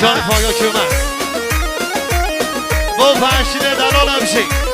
جان پایا که اومد با فرشید دلال همشه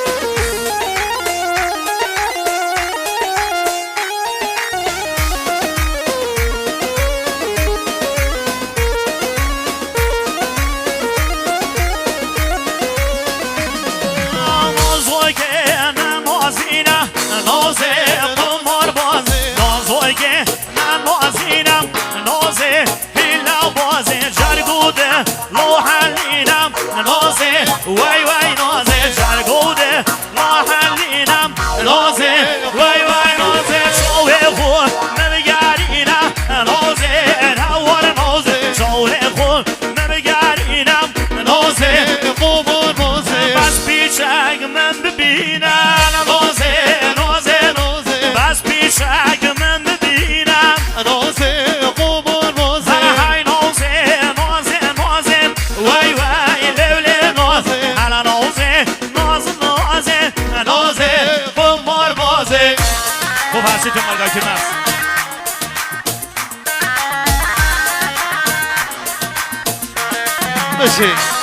وای وای نازه جرگوده ما حلینم نازه وای وای نازه شوه خون نمیگرینم نازه نوار نازه شوه خون نمیگرینم نازه قوبان نازه بس پیشک من ببینم نازه نازه نازه بس پیشک من ببینم نازه قوبان نازه های نازه نازه نازه وای وای لوله نازه حالا نازه نازه نازه نازه قمار بازه خوب هستی تو مرگاه که مست بشه